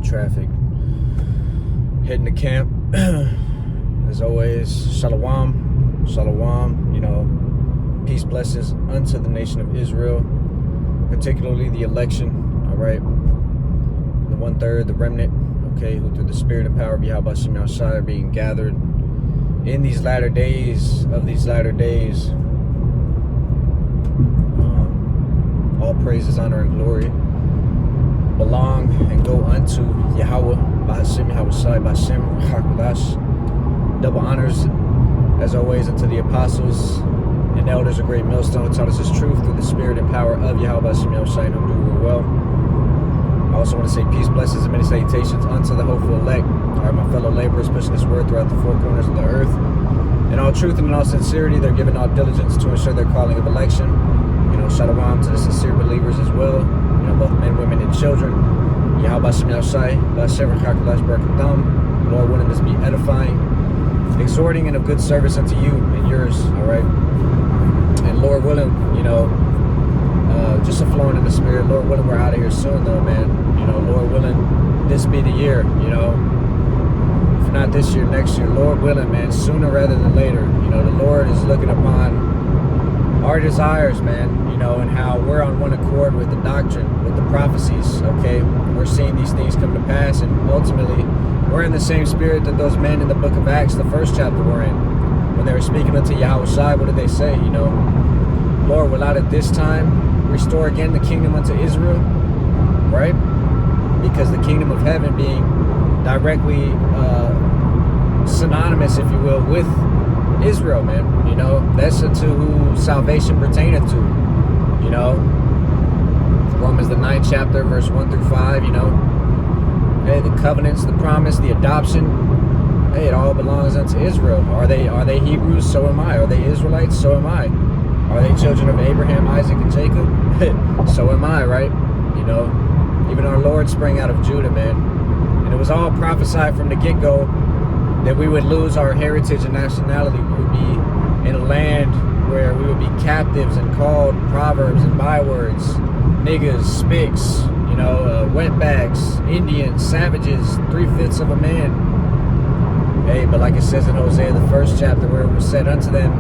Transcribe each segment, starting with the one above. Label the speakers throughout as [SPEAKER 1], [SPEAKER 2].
[SPEAKER 1] traffic. Heading to camp. As always, shalom, shalom. Peace, blessings unto the nation of Israel, particularly the election. All right, the 1/3, the remnant. Okay, who through the spirit and power of Yahweh Shem Yahushai are being gathered in these latter days of these latter days. All praises, honor, and glory belong and go unto Yahweh, B'Hashem Yahushai, B'Hashem HaKadosh. Double honors, as always, unto the apostles and elders of great millstone who taught us His truth through the spirit and power of Yahweh B'Hashem Yahushai, and who do rule well. I also want to say peace, blessings, and many salutations unto the hopeful elect, all right, my fellow laborers pushing this word throughout the four corners of the earth. In all truth and in all sincerity, they're giving all diligence to ensure their calling of election. Shalom to the sincere believers as well, both men, women, and children. Yahweh Shem Yahushai, B'Hashem HaKadosh Barakatam. Lord willing, this be edifying, exhorting, and of good service unto you and yours, all right? And Lord willing, just a flowing in the spirit. Lord willing, we're out of here soon, though, man. Lord willing, this be the year, If not this year, next year. Lord willing, man, sooner rather than later. The Lord is looking upon our desires, man, and how we're on one accord with the doctrine, with the prophecies, okay? We're seeing these things come to pass, and ultimately, we're in the same spirit that those men in the book of Acts, the first chapter, were in. When they were speaking unto Yahushua, what did they say? Lord, will not at this time restore again the kingdom unto Israel, right? Because the kingdom of heaven being directly synonymous, if you will, with Israel, man. That's unto who salvation pertaineth to. Romans the 9th chapter, verse 1 through 5. Hey, the covenants, the promise, the adoption. Hey, it all belongs unto Israel. Are they Hebrews? So am I. Are they Israelites? So am I. Are they children of Abraham, Isaac, and Jacob? So am I, right? Even our Lord sprang out of Judah, man. And it was all prophesied from the get-go that we would lose our heritage and nationality. We would be in a land where we would be captives and called proverbs and bywords, niggas, spics, wetbacks, Indians, savages, 3/5 of a man. Hey, but like it says in Hosea the 1st chapter, where it was said unto them,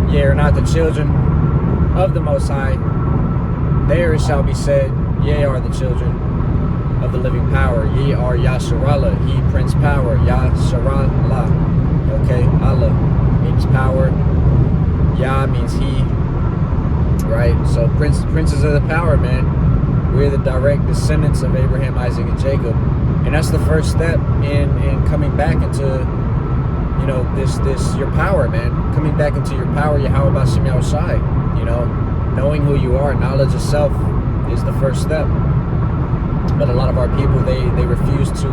[SPEAKER 1] ye are not the children of the Most High, there it shall be said, ye are the children of the living power. Ye are Yasharallah, He Prince Power, Yasharallah. Okay, Allah means power, Yah means He, right? So princes of the power, man. We're the direct descendants of Abraham, Isaac, and Jacob, and that's the first step in coming back into, this your power, man. Coming back into your power, Yahweh B'Hashem Yahushai. Knowing who you are, knowledge of self is the first step. But a lot of our people, they refuse to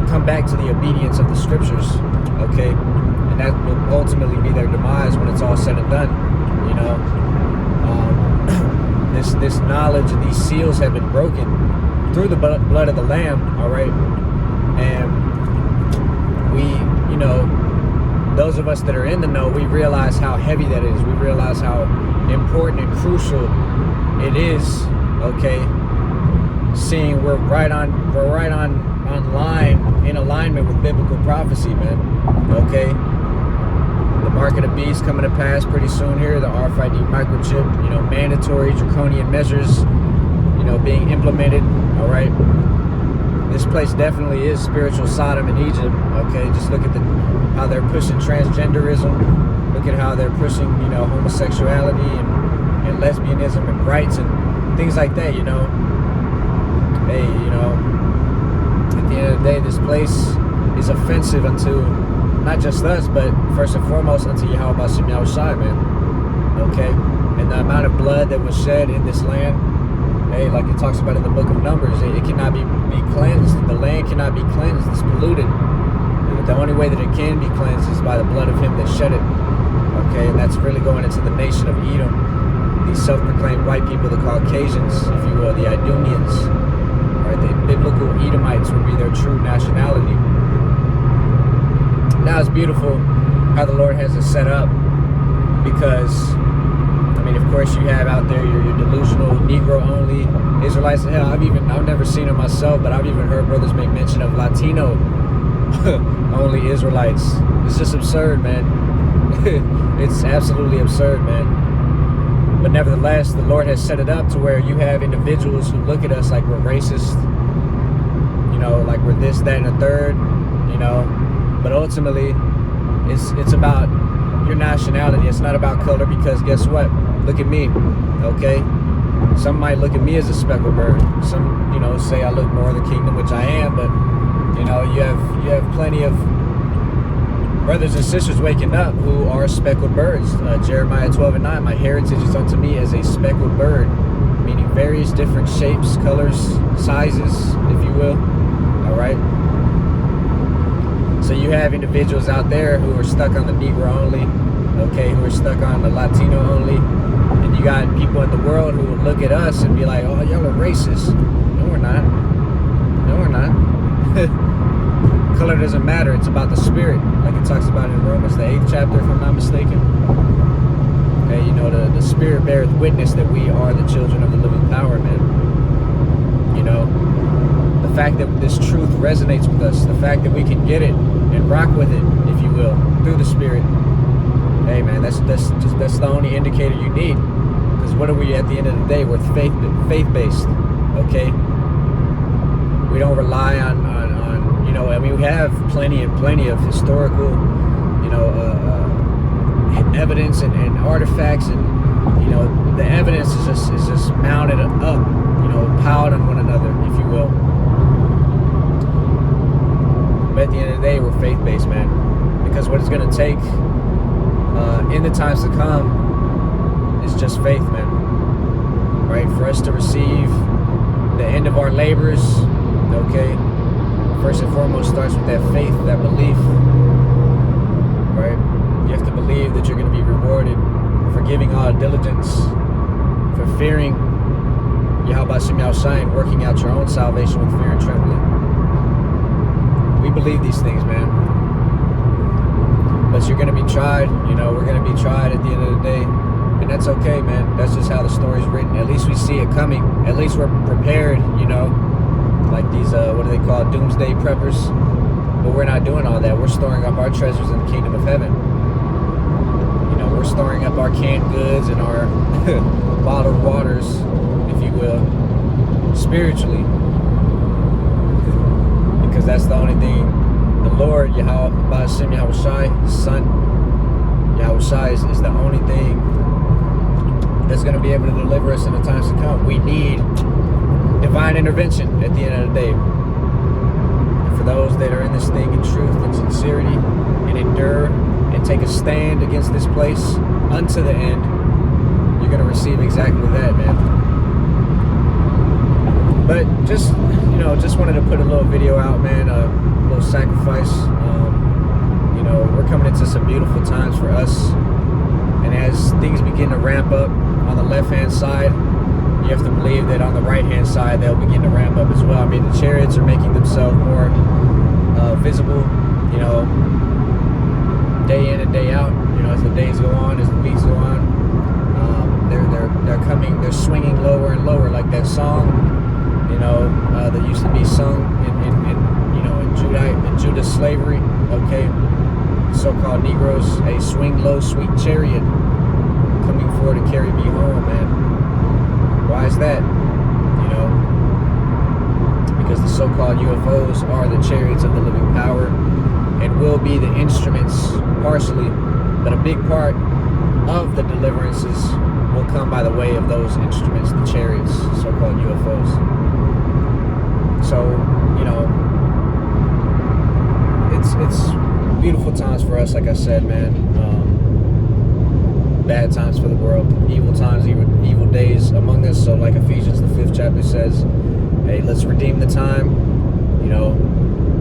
[SPEAKER 1] come back to the obedience of the scriptures, okay? And that will ultimately be their demise when it's all said and done, This knowledge and these seals have been broken through the blood of the Lamb, all right? And we, those of us that are in the know, we realize how heavy that is. We realize how important and crucial it is, okay? Seeing we're right on line, in alignment with biblical prophecy, man. Okay, the mark of the beast coming to pass pretty soon here. The RFID microchip, mandatory draconian measures, being implemented. All right, this place definitely is spiritual Sodom in Egypt. Okay, just look at how they're pushing transgenderism. Look at how they're pushing, homosexuality and lesbianism and rights and things like that. Hey, at the end of the day, this place is offensive unto not just us, but first and foremost unto Yahweh B'Hashem Yahushai, man. Okay? And the amount of blood that was shed in this land, hey, like it talks about in the book of Numbers, it cannot be cleansed. The land cannot be cleansed. It's polluted. And the only way that it can be cleansed is by the blood of Him that shed it. Okay? And that's really going into the nation of Edom. These self-proclaimed white people, the Caucasians, if you will, the Idumeans. Right, the biblical Edomites would be their true nationality. Now it's beautiful how the Lord has it set up, because, of course, you have out there your delusional Negro only Israelites. Hell, I've never seen them myself, but I've even heard brothers make mention of Latino only Israelites. It's just absurd, man. It's absolutely absurd, man. But nevertheless, the Lord has set it up to where you have individuals who look at us like we're racist, you know, like we're this, that, and a third, you know. But ultimately, it's about your nationality. It's not about color, because guess what? Look at me, okay? Some might look at me as a speckled bird. Some, you know, say I look more of the kingdom, which I am, but you know, you have plenty of brothers and sisters waking up who are speckled birds. Jeremiah 12:9, my heritage is unto me as a speckled bird, meaning various different shapes, colors, sizes, if you will. All right. So you have individuals out there who are stuck on the Negro only, okay, who are stuck on the Latino only, and you got people in the world who will look at us and be like, oh, y'all are racist. No, we're not. No, we're not. Color doesn't matter. It's about the spirit, like it talks about in Romans, the 8th chapter, if I'm not mistaken. Okay, you know, the spirit beareth witness that we are the children of the living power, man. You know, the fact that this truth resonates with us, the fact that we can get it and rock with it, if you will, through the spirit. Hey, man, that's the only indicator you need. Because what are we at the end of the day? We're faith-based, okay? We don't rely on you know, I mean, we have plenty of historical, you know, evidence and artifacts, and you know, the evidence is just mounted up, you know, piled on one another, if you will. But at the end of the day, we're faith-based, man, because what it's going to take in the times to come is just faith, man. Right? For us to receive the end of our labors, okay, first and foremost starts with that faith, that belief, right? You have to believe that you're going to be rewarded for giving all diligence, for fearing Yahweh Shem Yahushai, and working out your own salvation with fear and trembling. We believe these things, man. But you're going to be tried, you know, we're going to be tried at the end of the day. And that's okay, man. That's just how the story's written. At least we see it coming. At least we're prepared, you know. Like these, what do they call it? Doomsday preppers. But we're not doing all that. We're storing up our treasures in the kingdom of heaven. You know, we're storing up our canned goods and our bottled waters, if you will, spiritually. Because that's the only thing the Lord, Yahweh Shem Yahushai, His Son, Yahushai is the only thing that's going to be able to deliver us in the times to come. We need divine intervention at the end of the day. And for those that are in this thing in truth and sincerity, and endure and take a stand against this place unto the end, you're going to receive exactly that, man. But just, you know, just wanted to put a little video out, man, a little sacrifice. You know, we're coming into some beautiful times for us. And as things begin to ramp up on the left-hand side, you have to believe that on the right-hand side, they'll begin to ramp up as well. I mean, the chariots are making themselves more visible, you know, day in and day out. You know, as the days go on, as the weeks go on, they're coming, they're swinging lower and lower, like that song, you know, that used to be sung in you know, in Judah's slavery. Okay, so-called Negros, a swing low, sweet chariot coming forward to carry me home, man. Why is that? You know, because the so-called UFOs are the chariots of the living power and will be the instruments, partially, but a big part of the deliverances will come by the way of those instruments, the chariots, so-called UFOs. So, you know, it's beautiful times for us, like I said, man. Bad times for the world, evil times, evil days among us. So like Ephesians, the 5th chapter says, hey, let's redeem the time, you know,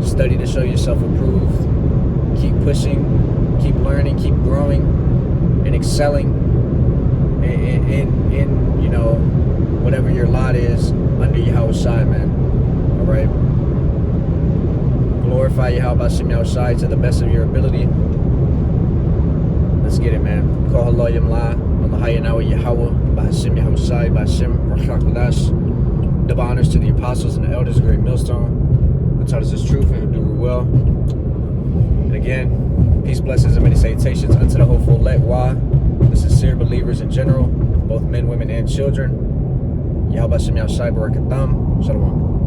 [SPEAKER 1] study to show yourself approved, keep pushing, keep learning, keep growing, and excelling in you know, whatever your lot is under Yahushai, man. All right. Glorify Yahweh Shem Yahushai to the best of your ability. Let's get it, man. Call Allah Yamla. Mahayanawa Yahweh, Bahashim Yahushai, Bahashim Rachakudash. Double honors to the apostles and the elders of Great Millstone, who taught us this truth and who do it well. And again, peace, blessings, and many salutations unto the hopeful elect, the sincere believers in general, both men, women, and children. Yahweh Bashem Yahushai Barakatam. Shalom.